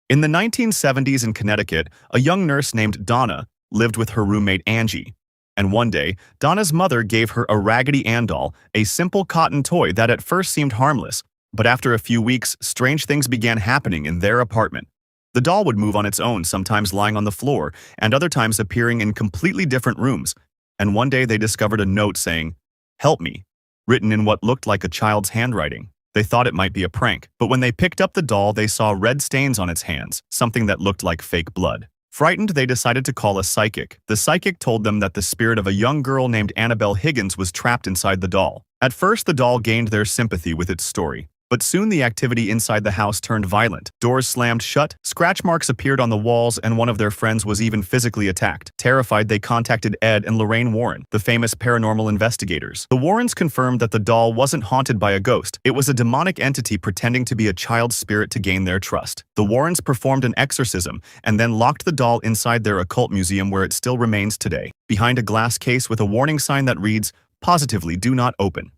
In the 1970s in Connecticut, a young nurse named Donna lived with her roommate Angie. And one day, Donna's mother gave her a Raggedy Ann doll, a simple cotton toy that at first seemed harmless. But after a few weeks, strange things began happening in their apartment. The doll would move on its own, sometimes lying on the floor, and other times appearing in completely different rooms. And one day they discovered a note saying, "Help me," written in what looked like a child's handwriting. They thought it might be a prank, but when they picked up the doll, they saw red stains on its hands, something that looked like fake blood. Frightened, they decided to call a psychic. The psychic told them that the spirit of a young girl named Annabelle Higgins was trapped inside the doll. At first, the doll gained their sympathy with its story. But soon the activity inside the house turned violent. Doors slammed shut, scratch marks appeared on the walls, and one of their friends was even physically attacked. Terrified, they contacted Ed and Lorraine Warren, the famous paranormal investigators. The Warrens confirmed that the doll wasn't haunted by a ghost. It was a demonic entity pretending to be a child's spirit to gain their trust. The Warrens performed an exorcism and then locked the doll inside their occult museum, where it still remains today, behind a glass case with a warning sign that reads, "Positively do not open."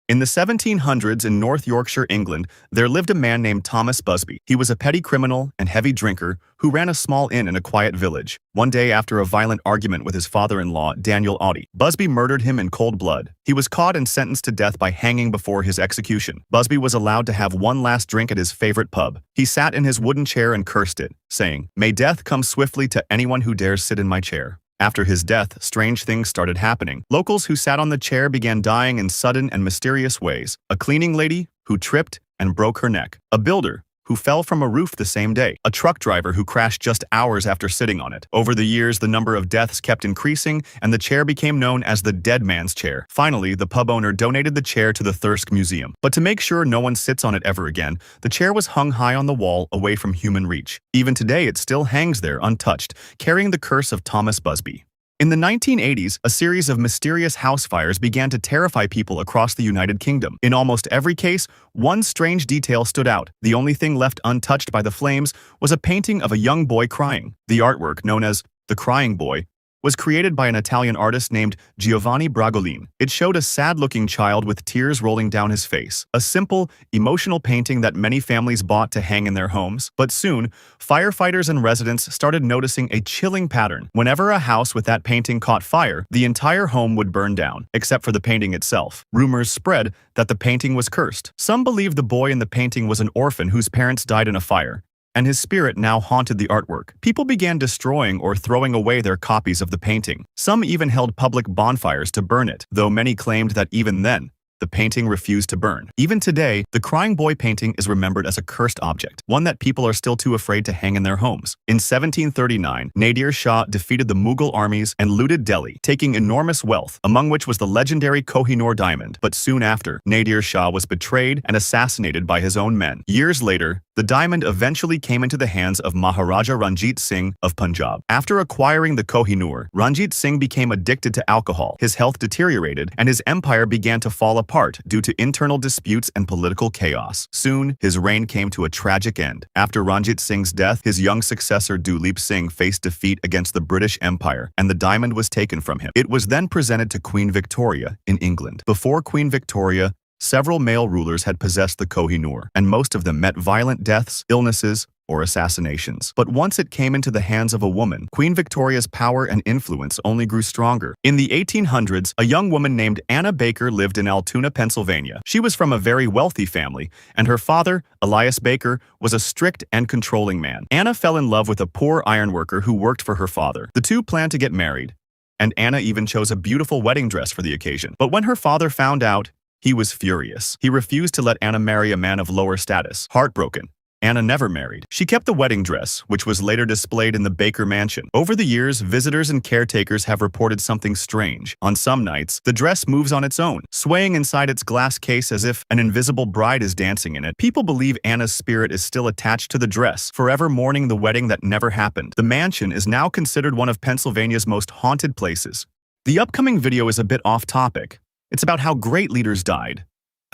In the 1700s in North Yorkshire, England, there lived a man named Thomas Busby. He was a petty criminal and heavy drinker who ran a small inn in a quiet village. One day, after a violent argument with his father-in-law, Daniel Audie, Busby murdered him in cold blood. He was caught and sentenced to death by hanging before his execution. Busby was allowed to have one last drink at his favorite pub. He sat in his wooden chair and cursed it, saying, "May death come swiftly to anyone who dares sit in my chair." After his death, strange things started happening. Locals who sat on the chair began dying in sudden and mysterious ways. A cleaning lady who tripped and broke her neck. A builder who fell from a roof the same day. A truck driver who crashed just hours after sitting on it. Over the years, the number of deaths kept increasing, and the chair became known as the dead man's chair. Finally, the pub owner donated the chair to the Thirsk Museum. But to make sure no one sits on it ever again, the chair was hung high on the wall, away from human reach. Even today, it still hangs there untouched, carrying the curse of Thomas Busby. In the 1980s, a series of mysterious house fires began to terrify people across the United Kingdom. In almost every case, one strange detail stood out. The only thing left untouched by the flames was a painting of a young boy crying. The artwork, known as the Crying Boy, was created by an Italian artist named Giovanni Bragolin. It showed a sad-looking child with tears rolling down his face, a simple, emotional painting that many families bought to hang in their homes. But soon, firefighters and residents started noticing a chilling pattern. Whenever a house with that painting caught fire, the entire home would burn down, except for the painting itself. Rumors spread that the painting was cursed. Some believed the boy in the painting was an orphan whose parents died in a fire, and his spirit now haunted the artwork. People began destroying or throwing away their copies of the painting. Some even held public bonfires to burn it, though many claimed that even then, the painting refused to burn. Even today, the Crying Boy painting is remembered as a cursed object, one that people are still too afraid to hang in their homes. In 1739, Nadir Shah defeated the Mughal armies and looted Delhi, taking enormous wealth, among which was the legendary Kohinoor diamond. But soon after, Nadir Shah was betrayed and assassinated by his own men. Years later, the diamond eventually came into the hands of Maharaja Ranjit Singh of Punjab. After acquiring the Kohinoor, Ranjit Singh became addicted to alcohol. His health deteriorated, and his empire began to fall apart due to internal disputes and political chaos. Soon, his reign came to a tragic end. After Ranjit Singh's death, his young successor Duleep Singh faced defeat against the British Empire, and the diamond was taken from him. It was then presented to Queen Victoria in England. Before Queen Victoria, several male rulers had possessed the Kohinoor, and most of them met violent deaths, illnesses, or assassinations. But once it came into the hands of a woman, Queen Victoria's power and influence only grew stronger. In the 1800s, a young woman named Anna Baker lived in Altoona, Pennsylvania. She was from a very wealthy family, and her father, Elias Baker, was a strict and controlling man. Anna fell in love with a poor ironworker who worked for her father. The two planned to get married, and Anna even chose a beautiful wedding dress for the occasion. But when her father found out, he was furious. He refused to let Anna marry a man of lower status. Heartbroken, Anna never married. She kept the wedding dress, which was later displayed in the Baker Mansion. Over the years, visitors and caretakers have reported something strange. On some nights, the dress moves on its own, swaying inside its glass case as if an invisible bride is dancing in it. People believe Anna's spirit is still attached to the dress, forever mourning the wedding that never happened. The mansion is now considered one of Pennsylvania's most haunted places. The upcoming video is a bit off topic. It's about how great leaders died.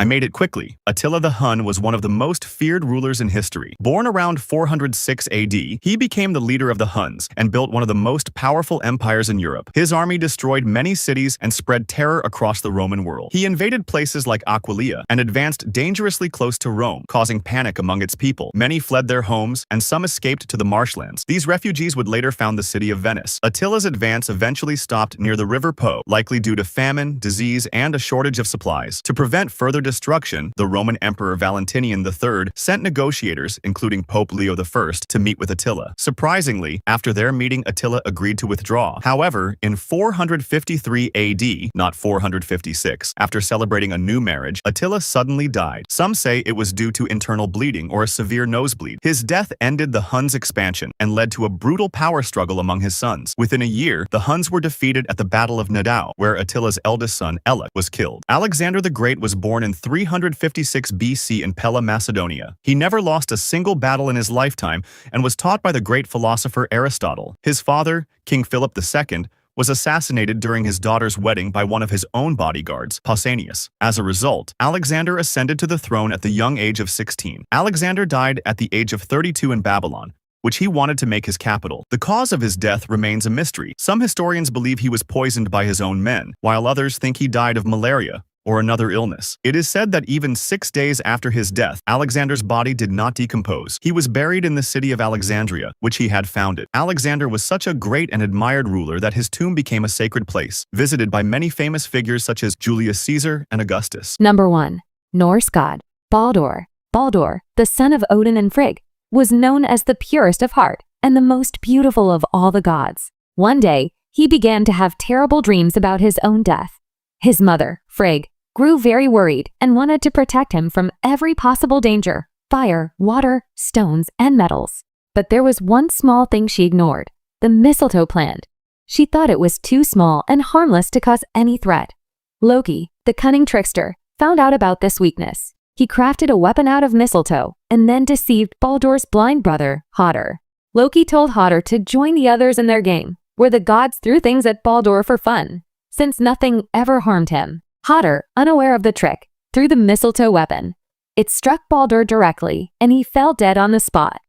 I made it quickly. Attila the Hun was one of the most feared rulers in history. Born around 406 AD, he became the leader of the Huns and built one of the most powerful empires in Europe. His army destroyed many cities and spread terror across the Roman world. He invaded places like Aquileia and advanced dangerously close to Rome, causing panic among its people. Many fled their homes, and some escaped to the marshlands. These refugees would later found the city of Venice. Attila's advance eventually stopped near the river Po, likely due to famine, disease, and a shortage of supplies. To prevent further destruction, the Roman Emperor Valentinian III sent negotiators, including Pope Leo I, to meet with Attila. Surprisingly, after their meeting, Attila agreed to withdraw. However, in 453 AD, not 456, after celebrating a new marriage, Attila suddenly died. Some say it was due to internal bleeding or a severe nosebleed. His death ended the Huns' expansion and led to a brutal power struggle among his sons. Within a year, the Huns were defeated at the Battle of Nidau, where Attila's eldest son, Elek, was killed. Alexander the Great was born in 356 BC in Pella, Macedonia. He never lost a single battle in his lifetime and was taught by the great philosopher Aristotle. His father, King Philip II, was assassinated during his daughter's wedding by one of his own bodyguards, Pausanias. As a result, Alexander ascended to the throne at the young age of 16. Alexander died at the age of 32 in Babylon, which he wanted to make his capital. The cause of his death remains a mystery. Some historians believe he was poisoned by his own men, while others think he died of malaria or another illness. It is said that even 6 days after his death, Alexander's body did not decompose. He was buried in the city of Alexandria, which he had founded. Alexander was such a great and admired ruler that his tomb became a sacred place, visited by many famous figures such as Julius Caesar and Augustus. Number 1. Norse god, Baldur. Baldur, the son of Odin and Frigg, was known as the purest of heart and the most beautiful of all the gods. One day, he began to have terrible dreams about his own death. His mother, Frigg, grew very worried and wanted to protect him from every possible danger: fire, water, stones, and metals. But there was one small thing she ignored: the mistletoe plant. She thought it was too small and harmless to cause any threat. Loki, the cunning trickster, found out about this weakness. He crafted a weapon out of mistletoe and then deceived Baldur's blind brother, Hodder. Loki told Hodder to join the others in their game, where the gods threw things at Baldur for fun, since nothing ever harmed him. Hodder, unaware of the trick, threw the mistletoe weapon. It struck Baldur directly, and he fell dead on the spot.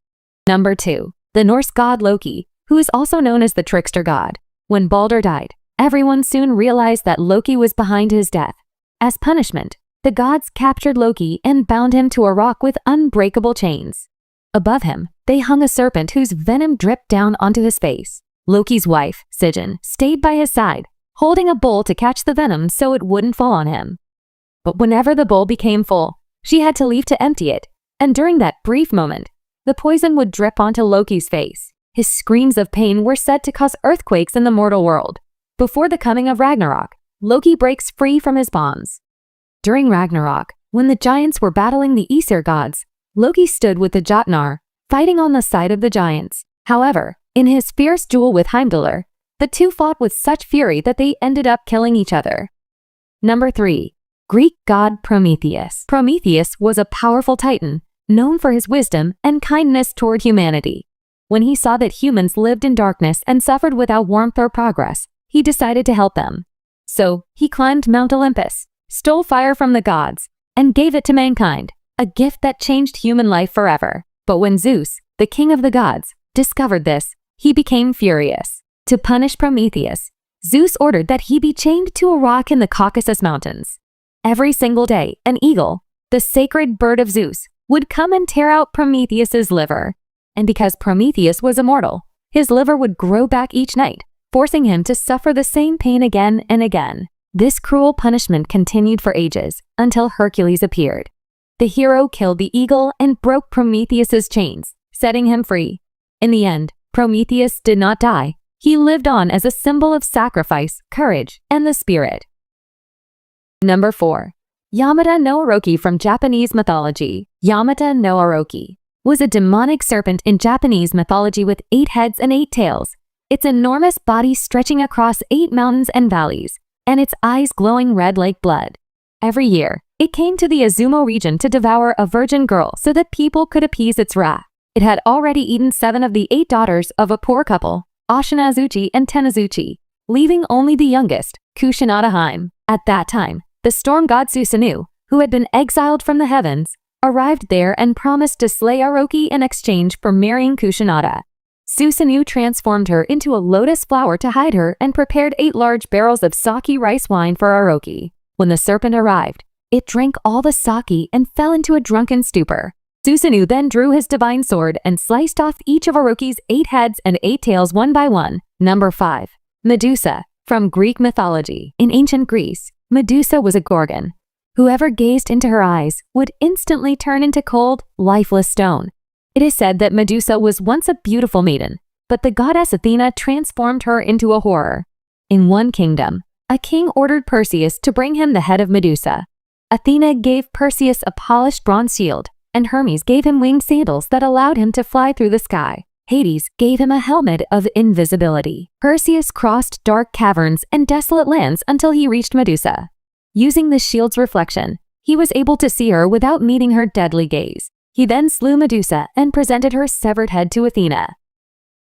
Number 2. The Norse god Loki, who is also known as the trickster god. When Baldur died, everyone soon realized that Loki was behind his death. As punishment, the gods captured Loki and bound him to a rock with unbreakable chains. Above him, they hung a serpent whose venom dripped down onto his face. Loki's wife, Sigyn, stayed by his side, holding a bowl to catch the venom so it wouldn't fall on him. But whenever the bowl became full, she had to leave to empty it, and during that brief moment, the poison would drip onto Loki's face. His screams of pain were said to cause earthquakes in the mortal world. Before the coming of Ragnarok, Loki breaks free from his bonds. During Ragnarok, when the giants were battling the Aesir gods, Loki stood with the Jotnar, fighting on the side of the giants. However, in his fierce duel with Heimdallr, the two fought with such fury that they ended up killing each other. Number 3. Greek god Prometheus. Prometheus was a powerful titan, known for his wisdom and kindness toward humanity. When he saw that humans lived in darkness and suffered without warmth or progress, he decided to help them. So, he climbed Mount Olympus, stole fire from the gods, and gave it to mankind, a gift that changed human life forever. But when Zeus, the king of the gods, discovered this, he became furious. To punish Prometheus, Zeus ordered that he be chained to a rock in the Caucasus Mountains. Every single day, an eagle, the sacred bird of Zeus, would come and tear out Prometheus's liver. And because Prometheus was immortal, his liver would grow back each night, forcing him to suffer the same pain again and again. This cruel punishment continued for ages, until Hercules appeared. The hero killed the eagle and broke Prometheus's chains, setting him free. In the end, Prometheus did not die. He lived on as a symbol of sacrifice, courage, and the spirit. Number 4. Yamata no Orochi from Japanese mythology. Yamata no Orochi was a demonic serpent in Japanese mythology with 8 heads and 8 tails, its enormous body stretching across 8 mountains and valleys, and its eyes glowing red like blood. Every year, it came to the Izumo region to devour a virgin girl so that people could appease its wrath. It had already eaten 7 of the 8 daughters of a poor couple, Ashinazuchi and Tenazuchi, leaving only the youngest, Kushinada Haim. At that time, the storm god Susanoo, who had been exiled from the heavens, arrived there and promised to slay Aroki in exchange for marrying Kushinada. Susanoo transformed her into a lotus flower to hide her and prepared 8 large barrels of sake rice wine for Aroki. When the serpent arrived, it drank all the sake and fell into a drunken stupor. Susanoo then drew his divine sword and sliced off each of Aroki's 8 heads and 8 tails one by one. Number 5. Medusa. From Greek mythology. In ancient Greece, Medusa was a gorgon. Whoever gazed into her eyes would instantly turn into cold, lifeless stone. It is said that Medusa was once a beautiful maiden, but the goddess Athena transformed her into a horror. In one kingdom, a king ordered Perseus to bring him the head of Medusa. Athena gave Perseus a polished bronze shield, and Hermes gave him winged sandals that allowed him to fly through the sky. Hades gave him a helmet of invisibility. Perseus crossed dark caverns and desolate lands until he reached Medusa. Using the shield's reflection, he was able to see her without meeting her deadly gaze. He then slew Medusa and presented her severed head to Athena.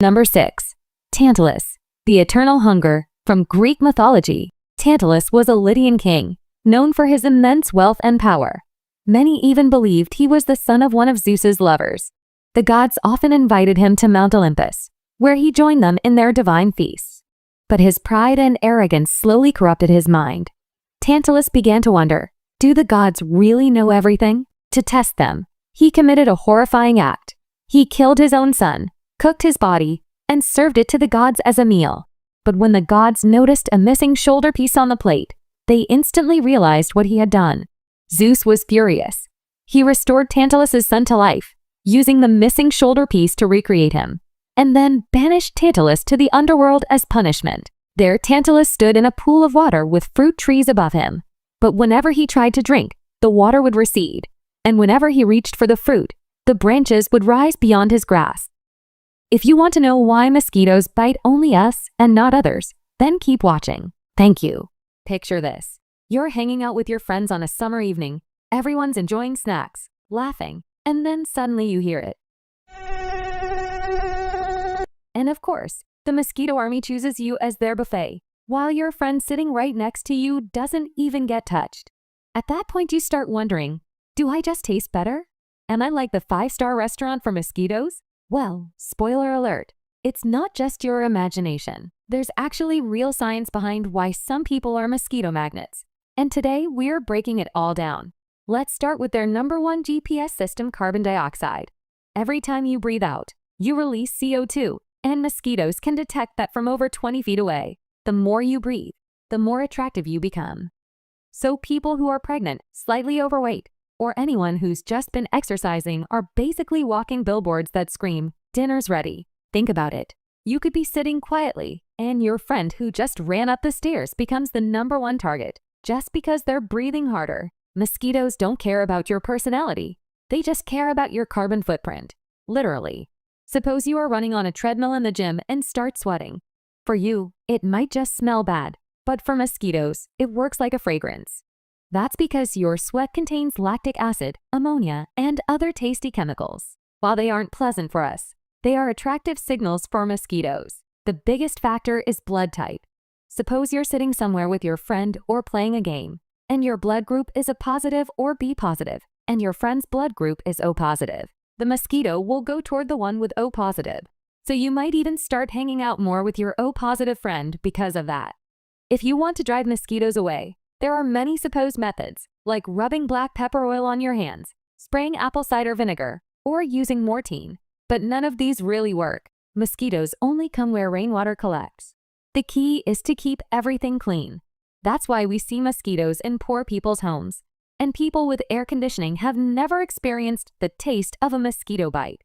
Number 6. Tantalus. The eternal hunger. From Greek mythology, Tantalus was a Lydian king, known for his immense wealth and power. Many even believed he was the son of one of Zeus's lovers. The gods often invited him to Mount Olympus, where he joined them in their divine feasts. But his pride and arrogance slowly corrupted his mind. Tantalus began to wonder, do the gods really know everything? To test them, he committed a horrifying act. He killed his own son, cooked his body, and served it to the gods as a meal. But when the gods noticed a missing shoulder piece on the plate, they instantly realized what he had done. Zeus was furious. He restored Tantalus's son to life, using the missing shoulder piece to recreate him, and then banished Tantalus to the underworld as punishment. There, Tantalus stood in a pool of water with fruit trees above him. But whenever he tried to drink, the water would recede, and whenever he reached for the fruit, the branches would rise beyond his grasp. If you want to know why mosquitoes bite only us and not others, then keep watching. Thank you. Picture this. You're hanging out with your friends on a summer evening. Everyone's enjoying snacks, laughing, and then suddenly you hear it. And of course, the mosquito army chooses you as their buffet, while your friend sitting right next to you doesn't even get touched. At that point, you start wondering, do I just taste better? Am I like the 5-star restaurant for mosquitoes? Well, spoiler alert, it's not just your imagination. There's actually real science behind why some people are mosquito magnets. And today, we're breaking it all down. Let's start with their number 1 GPS system, carbon dioxide. Every time you breathe out, you release CO2, and mosquitoes can detect that from over 20 feet away. The more you breathe, the more attractive you become. So people who are pregnant, slightly overweight, or anyone who's just been exercising are basically walking billboards that scream, "Dinner's ready." Think about it. You could be sitting quietly, and your friend who just ran up the stairs becomes the number 1 target, just because they're breathing harder. Mosquitoes don't care about your personality. They just care about your carbon footprint. Literally. Suppose you are running on a treadmill in the gym and start sweating. For you, it might just smell bad, but for mosquitoes, it works like a fragrance. That's because your sweat contains lactic acid, ammonia, and other tasty chemicals. While they aren't pleasant for us, they are attractive signals for mosquitoes. The biggest factor is blood type. Suppose you're sitting somewhere with your friend or playing a game, and your blood group is a positive or B positive, and your friend's blood group is O positive. The mosquito will go toward the one with O positive. So you might even start hanging out more with your O positive friend because of that. If you want to drive mosquitoes away, there are many supposed methods, like rubbing black pepper oil on your hands, spraying apple cider vinegar, or using Mortein. But none of these really work. Mosquitoes only come where rainwater collects. The key is to keep everything clean. That's why we see mosquitoes in poor people's homes. And people with air conditioning have never experienced the taste of a mosquito bite.